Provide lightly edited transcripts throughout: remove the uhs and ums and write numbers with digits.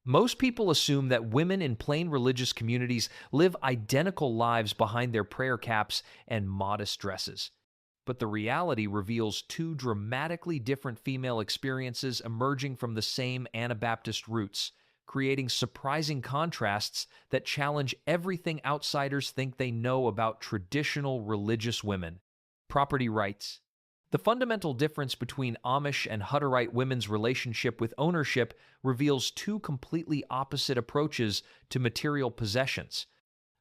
Most people assume that women in plain religious communities live identical lives behind their prayer caps and modest dresses. But the reality reveals two dramatically different female experiences emerging from the same Anabaptist roots, creating surprising contrasts that challenge everything outsiders think they know about traditional religious women. Property rights. The fundamental difference between Amish and Hutterite women's relationship with ownership reveals two completely opposite approaches to material possessions.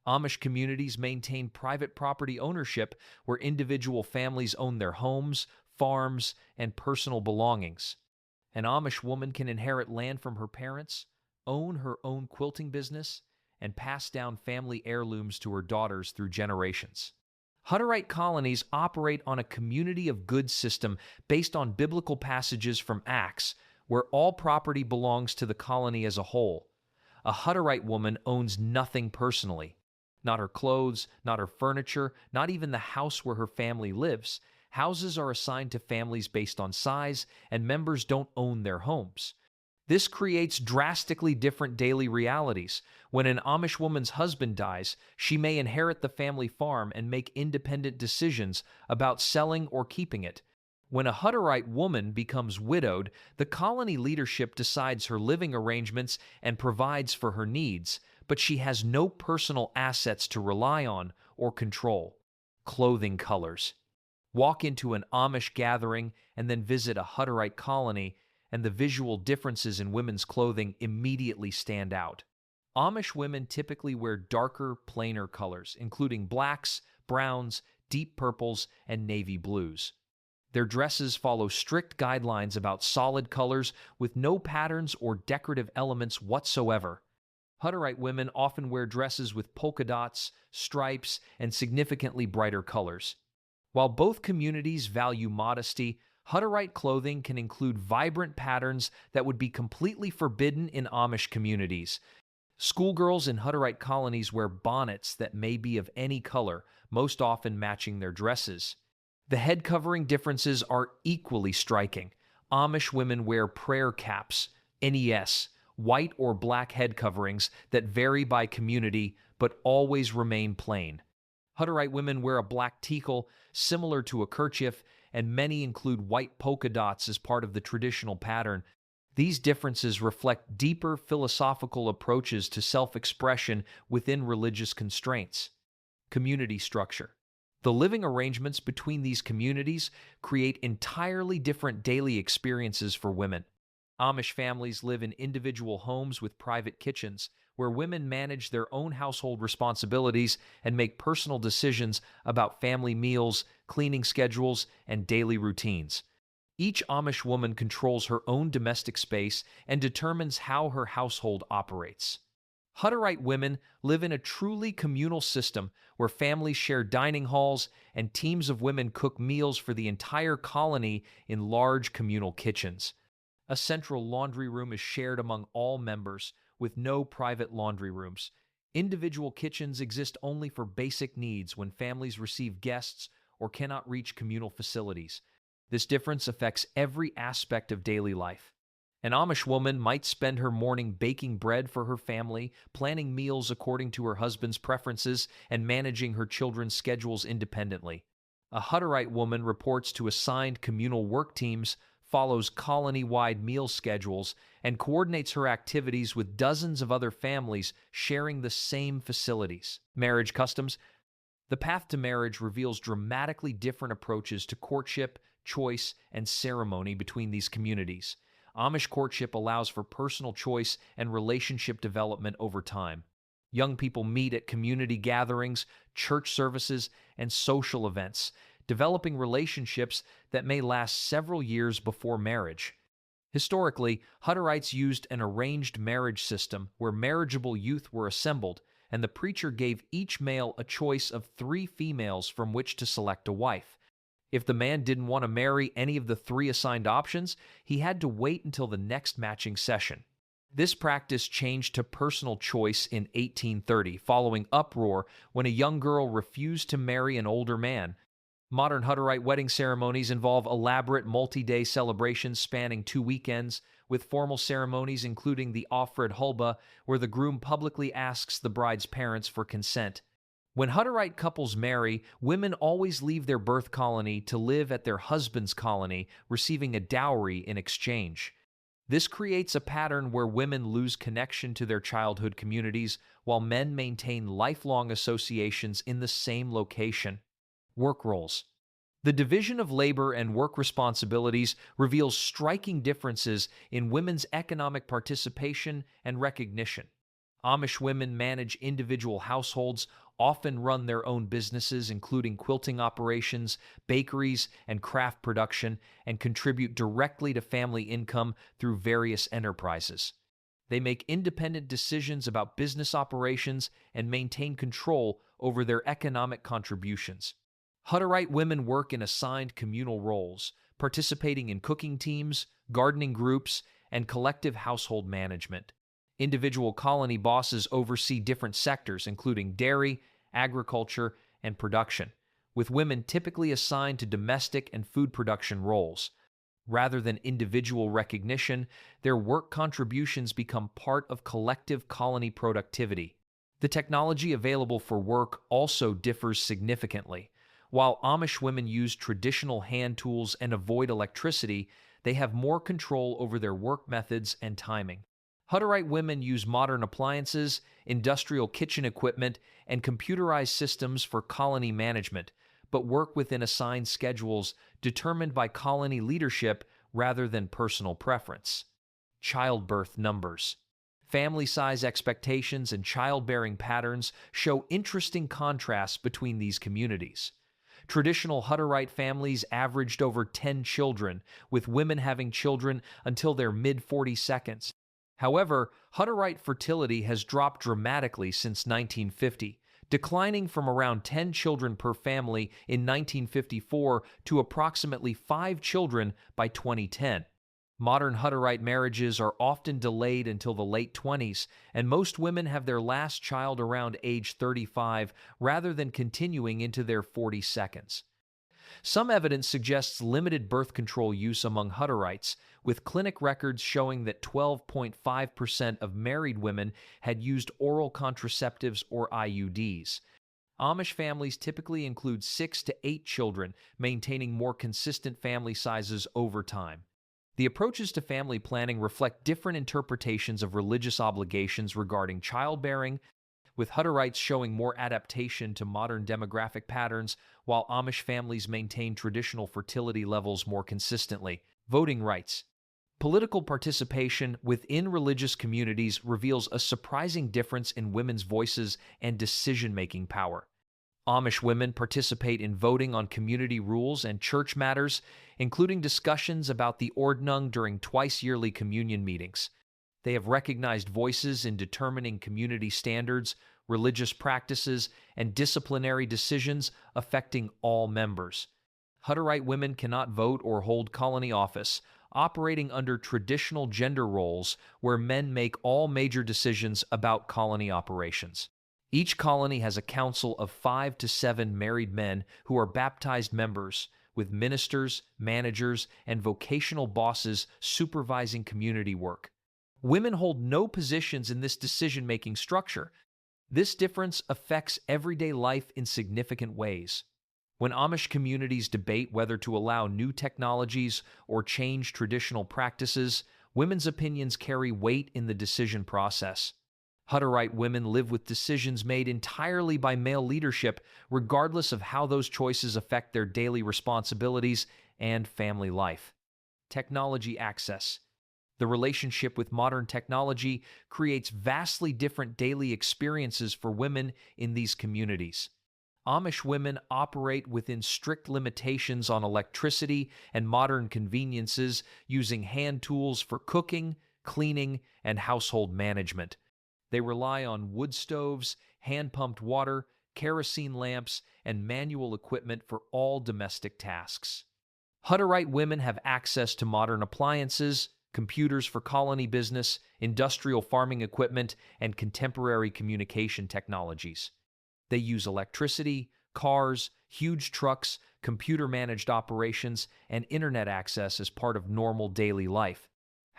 Amish communities maintain private property ownership where individual families own their homes, farms, and personal belongings. An Amish woman can inherit land from her parents, own her own quilting business, and pass down family heirlooms to her daughters through generations. Hutterite colonies operate on a community of goods system based on biblical passages from Acts, where all property belongs to the colony as a whole. A Hutterite woman owns nothing personally. Not her clothes, not her furniture, not even the house where her family lives. Houses are assigned to families based on size, and members don't own their homes. This creates drastically different daily realities. When an Amish woman's husband dies, she may inherit the family farm and make independent decisions about selling or keeping it. When a Hutterite woman becomes widowed, the colony leadership decides her living arrangements and provides for her needs, but she has no personal assets to rely on or control. Clothing colors. Walk into an Amish gathering and then visit a Hutterite colony, and the visual differences in women's clothing immediately stand out. Amish women typically wear darker, plainer colors, including blacks, browns, deep purples, and navy blues. Their dresses follow strict guidelines about solid colors with no patterns or decorative elements whatsoever. Hutterite women often wear dresses with polka dots, stripes, and significantly brighter colors. While both communities value modesty, Hutterite clothing can include vibrant patterns that would be completely forbidden in Amish communities. Schoolgirls in Hutterite colonies wear bonnets that may be of any color, most often matching their dresses. The head covering differences are equally striking. Amish women wear prayer caps, NES, white or black head coverings that vary by community but always remain plain. Hutterite women wear a black tikal, similar to a kerchief, and many include white polka dots as part of the traditional pattern. These differences reflect deeper philosophical approaches to self-expression within religious constraints. Community structure. The living arrangements between these communities create entirely different daily experiences for women. Amish families live in individual homes with private kitchens, where women manage their own household responsibilities and make personal decisions about family meals, cleaning schedules, and daily routines. Each Amish woman controls her own domestic space and determines how her household operates. Hutterite women live in a truly communal system where families share dining halls and teams of women cook meals for the entire colony in large communal kitchens. A central laundry room is shared among all members, with no private laundry rooms. Individual kitchens exist only for basic needs when families receive guests or cannot reach communal facilities. This difference affects every aspect of daily life. An Amish woman might spend her morning baking bread for her family, planning meals according to her husband's preferences, and managing her children's schedules independently. A Hutterite woman reports to assigned communal work teams, follows colony-wide meal schedules, and coordinates her activities with dozens of other families sharing the same facilities. Marriage customs. The path to marriage reveals dramatically different approaches to courtship, choice, and ceremony between these communities. Amish courtship allows for personal choice and relationship development over time. Young people meet at community gatherings, church services, and social events, developing relationships that may last several years before marriage. Historically, Hutterites used an arranged marriage system where marriageable youth were assembled, and the preacher gave each male a choice of 3 females from which to select a wife. If the man didn't want to marry any of the 3 assigned options, he had to wait until the next matching session. This practice changed to personal choice in 1830, following uproar when a young girl refused to marry an older man. Modern Hutterite wedding ceremonies involve elaborate multi-day celebrations spanning 2 weekends, with formal ceremonies including the Ofred Hulba, where the groom publicly asks the bride's parents for consent. When Hutterite couples marry, women always leave their birth colony to live at their husband's colony, receiving a dowry in exchange. This creates a pattern where women lose connection to their childhood communities while men maintain lifelong associations in the same location. Work roles. The division of labor and work responsibilities reveals striking differences in women's economic participation and recognition. Amish women manage individual households, often run their own businesses, including quilting operations, bakeries, and craft production, and contribute directly to family income through various enterprises. They make independent decisions about business operations and maintain control over their economic contributions. Hutterite women work in assigned communal roles, participating in cooking teams, gardening groups, and collective household management. Individual colony bosses oversee different sectors, including dairy, agriculture, and production, with women typically assigned to domestic and food production roles. Rather than individual recognition, their work contributions become part of collective colony productivity. The technology available for work also differs significantly. While Amish women use traditional hand tools and avoid electricity, they have more control over their work methods and timing. Hutterite women use modern appliances, industrial kitchen equipment, and computerized systems for colony management, but work within assigned schedules determined by colony leadership rather than personal preference. Childbirth numbers. Family size expectations and childbearing patterns show interesting contrasts between these communities. Traditional Hutterite families averaged over 10 children, with women having children until their mid-42nd. However, Hutterite fertility has dropped dramatically since 1950, declining from around 10 children per family in 1954 to approximately 5 children by 2010. Modern Hutterite marriages are often delayed until the late 20s, and most women have their last child around age 35 rather than continuing into their 42nd. Some evidence suggests limited birth control use among Hutterites, with clinic records showing that 12.5% of married women had used oral contraceptives or IUDs. Amish families typically include 6 to 8 children, maintaining more consistent family sizes over time. The approaches to family planning reflect different interpretations of religious obligations regarding childbearing, with Hutterites showing more adaptation to modern demographic patterns, while Amish families maintain traditional fertility levels more consistently. Voting rights. Political participation within religious communities reveals a surprising difference in women's voices and decision-making power. Amish women participate in voting on community rules and church matters, including discussions about the Ordnung during twice-yearly communion meetings. They have recognized voices in determining community standards, religious practices, and disciplinary decisions affecting all members. Hutterite women cannot vote or hold colony office, operating under traditional gender roles where men make all major decisions about colony operations. Each colony has a council of 5 to 7 married men who are baptized members, with ministers, managers, and vocational bosses supervising community work. Women hold no positions in this decision-making structure. This difference affects everyday life in significant ways. When Amish communities debate whether to allow new technologies or change traditional practices, women's opinions carry weight in the decision process. Hutterite women live with decisions made entirely by male leadership, regardless of how those choices affect their daily responsibilities and family life. Technology access. The relationship with modern technology creates vastly different daily experiences for women in these communities. Amish women operate within strict limitations on electricity and modern conveniences, using hand tools for cooking, cleaning, and household management. They rely on wood stoves, hand-pumped water, kerosene lamps, and manual equipment for all domestic tasks. Hutterite women have access to modern appliances, computers for colony business, industrial farming equipment, and contemporary communication technologies. They use electricity, cars, huge trucks, computer-managed operations, and internet access as part of normal daily life.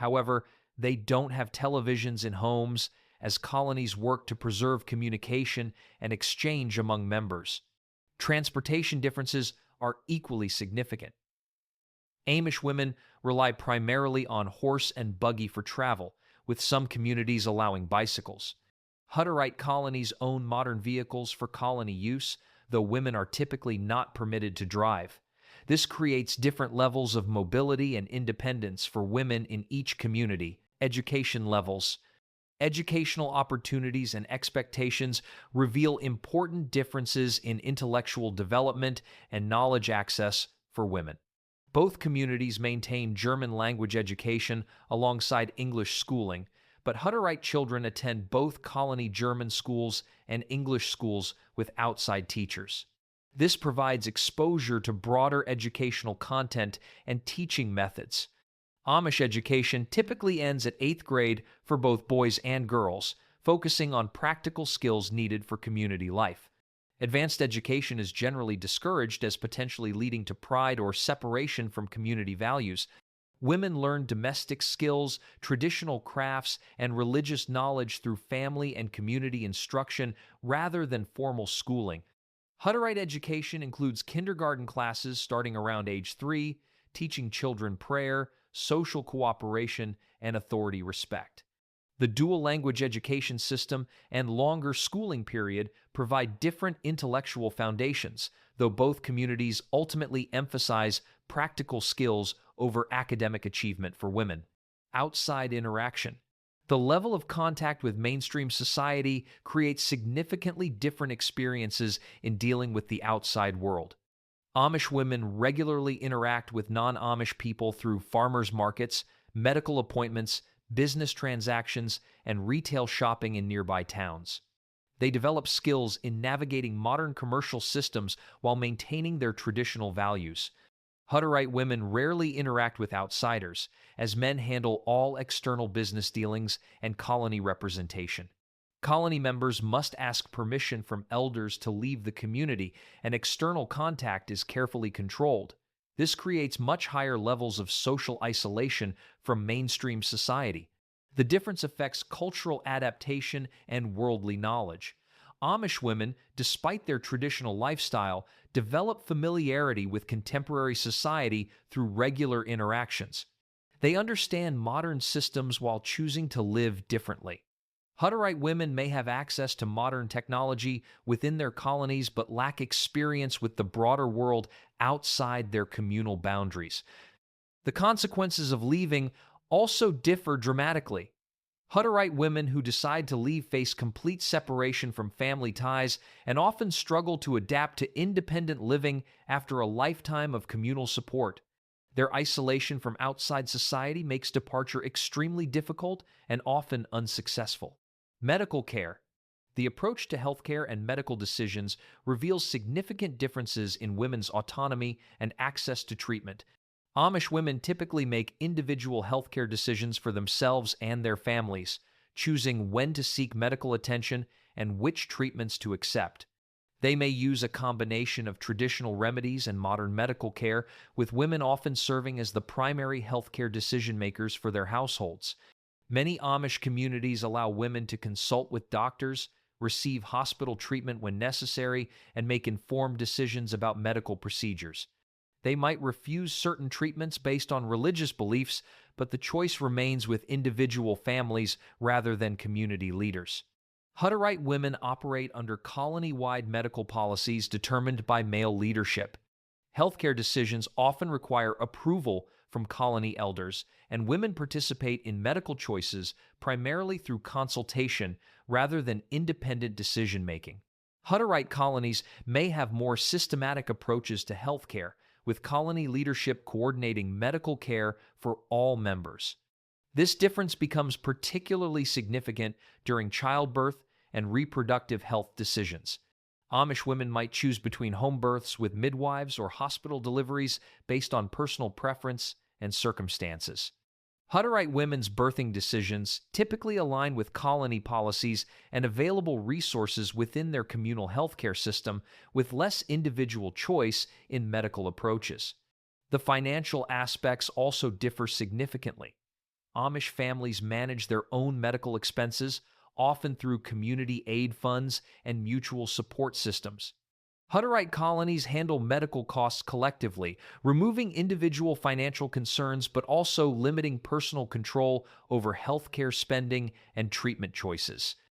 However, they don't have televisions in homes as colonies work to preserve communication and exchange among members. Transportation differences are equally significant. Amish women rely primarily on horse and buggy for travel, with some communities allowing bicycles. Hutterite colonies own modern vehicles for colony use, though women are typically not permitted to drive. This creates different levels of mobility and independence for women in each community. Education levels. Educational opportunities and expectations reveal important differences in intellectual development and knowledge access for women. Both communities maintain German language education alongside English schooling, but Hutterite children attend both colony German schools and English schools with outside teachers. This provides exposure to broader educational content and teaching methods. Amish education typically ends at 8th grade for both boys and girls, focusing on practical skills needed for community life. Advanced education is generally discouraged as potentially leading to pride or separation from community values. Women learn domestic skills, traditional crafts, and religious knowledge through family and community instruction rather than formal schooling. Hutterite education includes kindergarten classes starting around age 3, teaching children prayer, social cooperation, and authority respect. The dual language education system and longer schooling period provide different intellectual foundations, though both communities ultimately emphasize practical skills over academic achievement for women. Outside interaction. The level of contact with mainstream society creates significantly different experiences in dealing with the outside world. Amish women regularly interact with non-Amish people through farmers markets, medical appointments, business transactions, and retail shopping in nearby towns. They develop skills in navigating modern commercial systems while maintaining their traditional values. Hutterite women rarely interact with outsiders, as men handle all external business dealings and colony representation. Colony members must ask permission from elders to leave the community, and external contact is carefully controlled. This creates much higher levels of social isolation from mainstream society. The difference affects cultural adaptation and worldly knowledge. Amish women, despite their traditional lifestyle, develop familiarity with contemporary society through regular interactions. They understand modern systems while choosing to live differently. Hutterite women may have access to modern technology within their colonies but lack experience with the broader world outside their communal boundaries. The consequences of leaving also differ dramatically. Hutterite women who decide to leave face complete separation from family ties and often struggle to adapt to independent living after a lifetime of communal support. Their isolation from outside society makes departure extremely difficult and often unsuccessful. Medical care. The approach to healthcare and medical decisions reveals significant differences in women's autonomy and access to treatment. Amish women typically make individual healthcare decisions for themselves and their families, choosing when to seek medical attention and which treatments to accept. They may use a combination of traditional remedies and modern medical care, with women often serving as the primary healthcare decision-makers for their households. Many Amish communities allow women to consult with doctors, receive hospital treatment when necessary, and make informed decisions about medical procedures. They might refuse certain treatments based on religious beliefs, but the choice remains with individual families rather than community leaders. Hutterite women operate under colony-wide medical policies determined by male leadership. Healthcare decisions often require approval from colony elders, and women participate in medical choices primarily through consultation rather than independent decision-making. Hutterite colonies may have more systematic approaches to healthcare, with colony leadership coordinating medical care for all members. This difference becomes particularly significant during childbirth and reproductive health decisions. Amish women might choose between home births with midwives or hospital deliveries based on personal preference and circumstances. Hutterite women's birthing decisions typically align with colony policies and available resources within their communal healthcare system, with less individual choice in medical approaches. The financial aspects also differ significantly. Amish families manage their own medical expenses, often through community aid funds and mutual support systems. Hutterite colonies handle medical costs collectively, removing individual financial concerns but also limiting personal control over healthcare spending and treatment choices.